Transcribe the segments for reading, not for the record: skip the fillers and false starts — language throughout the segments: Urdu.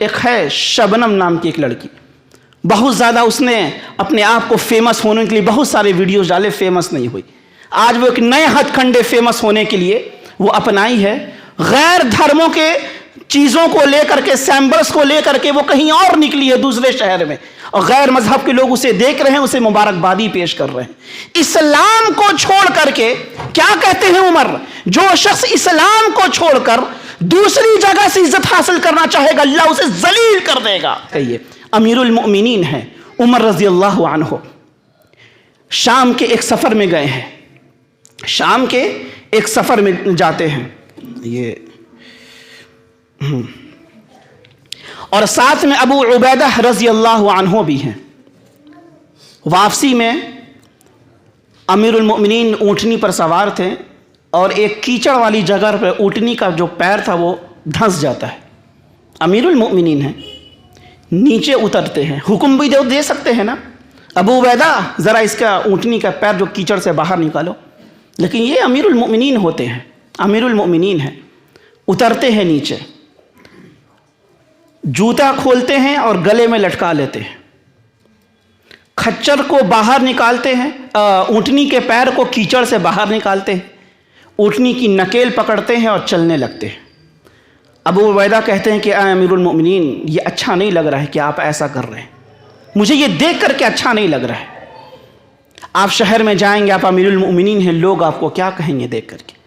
ایک ہے شبنم نام کی ایک لڑکی، بہت زیادہ اس نے اپنے آپ کو فیمس ہونے کے لیے بہت سارے ویڈیوز ڈالے، فیمس نہیں ہوئی۔ آج وہ ایک نئے ہتھ کنڈے فیمس ہونے کے لیے وہ اپنائی ہے، غیر دھرموں کے چیزوں کو لے کر کے، سیمبلز کو لے کر کے وہ کہیں اور نکلی ہے دوسرے شہر میں، اور غیر مذہب کے لوگ اسے دیکھ رہے ہیں، اسے مبارکبادی پیش کر رہے ہیں۔ اسلام کو چھوڑ کر کے کیا کہتے ہیں عمر؟ جو شخص اسلام کو چھوڑ کر دوسری جگہ سے عزت حاصل کرنا چاہے گا اللہ اسے ذلیل کر دے گا۔ کہیے امیر المؤمنین ہیں عمر رضی اللہ عنہ، شام کے ایک سفر میں گئے ہیں، شام کے ایک سفر میں جاتے ہیں یہ، اور ساتھ میں ابو عبیدہ رضی اللہ عنہ بھی ہیں۔ واپسی میں امیر المؤمنین اونٹنی پر سوار تھے اور ایک کیچڑ والی جگہ پر اونٹنی کا جو پیر تھا وہ دھنس جاتا ہے۔ امیر المؤمنین ہیں، نیچے اترتے ہیں، حکم بھی دے سکتے ہیں نا، ابو عبیدہ ذرا اس کا اونٹنی کا پیر جو کیچڑ سے باہر نکالو، لیکن یہ امیر المؤمنین ہوتے ہیں، امیر المؤمنین ہیں، اترتے ہیں نیچے، جوتا کھولتے ہیں اور گلے میں لٹکا لیتے ہیں، کھچر کو باہر نکالتے ہیں، اونٹنی کے پیر کو کیچڑ سے باہر نکالتے ہیں، اونٹنی کی نکیل پکڑتے ہیں اور چلنے لگتے ہیں۔ ابو عبیدہ کہتے ہیں کہ اے امیر المؤمنین، یہ اچھا نہیں لگ رہا ہے کہ آپ ایسا کر رہے ہیں، مجھے یہ دیکھ کر کے اچھا نہیں لگ رہا ہے۔ آپ شہر میں جائیں گے، آپ امیر المؤمنین ہیں، لوگ آپ کو کیا کہیں گے دیکھ کر کے؟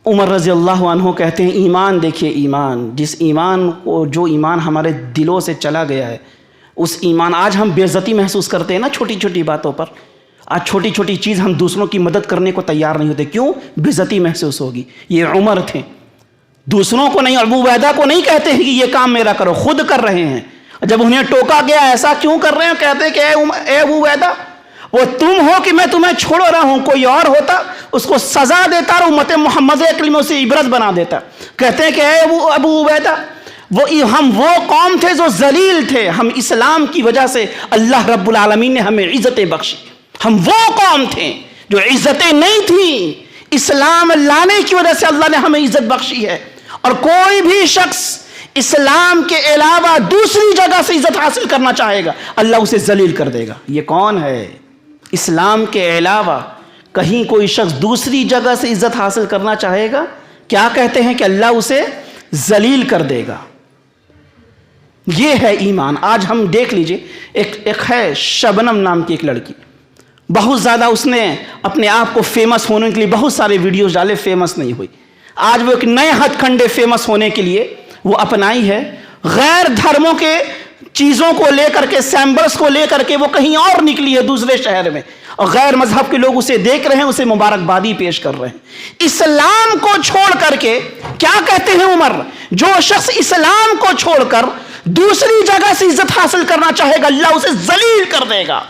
عمر رضی اللہ عنہ کہتے ہیں ایمان دیکھیے، ایمان، جس ایمان کو، جو ایمان ہمارے دلوں سے چلا گیا ہے، اس ایمان، آج ہم بے عزتی محسوس کرتے ہیں نا چھوٹی چھوٹی باتوں پر، آج چھوٹی چھوٹی چیز ہم دوسروں کی مدد کرنے کو تیار نہیں ہوتے، کیوں؟ بے عزتی محسوس ہوگی۔ یہ عمر تھے، دوسروں کو نہیں، ابو عبیدہ کو نہیں کہتے ہیں کہ یہ کام میرا کرو، خود کر رہے ہیں۔ جب انہیں ٹوکا گیا ایسا کیوں کر رہے ہیں، کہتے ہیں کہ اے ابو عبیدہ، وہ تم ہو کہ میں تمہیں چھوڑ رہا ہوں، کوئی اور ہوتا اس کو سزا دیتا اور امت محمد کلمہ سے عبرت بنا دیتا۔ کہتے ہیں کہ اے ابو عبیدہ، ہم وہ قوم تھے جو ذلیل تھے، ہم اسلام کی وجہ سے اللہ رب العالمین نے ہمیں عزتیں بخشی، ہم وہ قوم تھے جو عزتیں نہیں تھیں، اسلام لانے کی وجہ سے اللہ نے ہمیں عزت بخشی ہے۔ اور کوئی بھی شخص اسلام کے علاوہ دوسری جگہ سے عزت حاصل کرنا چاہے گا اللہ اسے ذلیل کر دے گا۔ یہ کون ہے؟ اسلام کے علاوہ کہیں کوئی شخص دوسری جگہ سے عزت حاصل کرنا چاہے گا، کیا کہتے ہیں کہ اللہ اسے ذلیل کر دے گا۔ یہ ہے ایمان۔ آج ہم دیکھ لیجئے، ایک ہے شبنم نام کی ایک لڑکی، بہت زیادہ اس نے اپنے آپ کو فیمس ہونے کے لیے بہت سارے ویڈیوز ڈالے، فیمس نہیں ہوئی۔ آج وہ ایک نئے ہتھ کنڈے فیمس ہونے کے لیے وہ اپنائی ہے، غیر دھرموں کے چیزوں کو لے کر کے، سیمبلز کو لے کر کے وہ کہیں اور نکلی ہے دوسرے شہر میں، اور غیر مذہب کے لوگ اسے دیکھ رہے ہیں، اسے مبارکبادی پیش کر رہے ہیں۔ اسلام کو چھوڑ کر کے کیا کہتے ہیں عمر؟ جو شخص اسلام کو چھوڑ کر دوسری جگہ سے عزت حاصل کرنا چاہے گا اللہ اسے ذلیل کر دے گا۔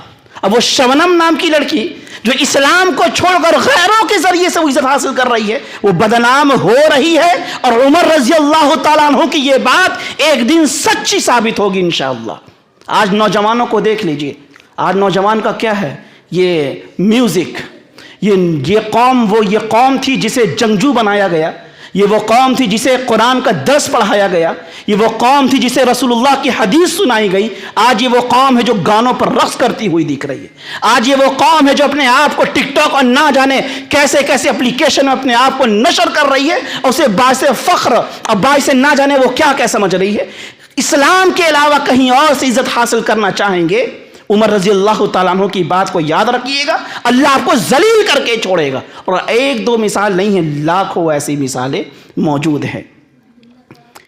اب وہ شبنم نام کی لڑکی جو اسلام کو چھوڑ کر غیروں کے ذریعے سے وہ عزت حاصل کر رہی ہے، وہ بدنام ہو رہی ہے، اور عمر رضی اللہ تعالیٰ عنہ کی یہ بات ایک دن سچی ثابت ہوگی انشاءاللہ۔ آج نوجوانوں کو دیکھ لیجئے، آج نوجوان کا کیا ہے؟ یہ میوزک، یہ قوم تھی جسے جنگجو بنایا گیا، یہ وہ قوم تھی جسے قرآن کا درس پڑھایا گیا، یہ وہ قوم تھی جسے رسول اللہ کی حدیث سنائی گئی۔ آج یہ وہ قوم ہے جو گانوں پر رقص کرتی ہوئی دکھ رہی ہے۔ آج یہ وہ قوم ہے جو اپنے آپ کو ٹک ٹاک اور نہ جانے کیسے کیسے اپلیکیشن میں اپنے آپ کو نشر کر رہی ہے، اور اسے باعث فخر اور باعث نہ جانے وہ کیا کیا سمجھ رہی ہے۔ اسلام کے علاوہ کہیں اور سے عزت حاصل کرنا چاہیں گے، عمر رضی اللہ تعالیٰ عنہ کی بات کو یاد رکھیے گا، اللہ آپ کو ذلیل کر کے چھوڑے گا۔ اور ایک دو مثال نہیں ہے، لاکھوں ایسی مثالیں موجود ہیں۔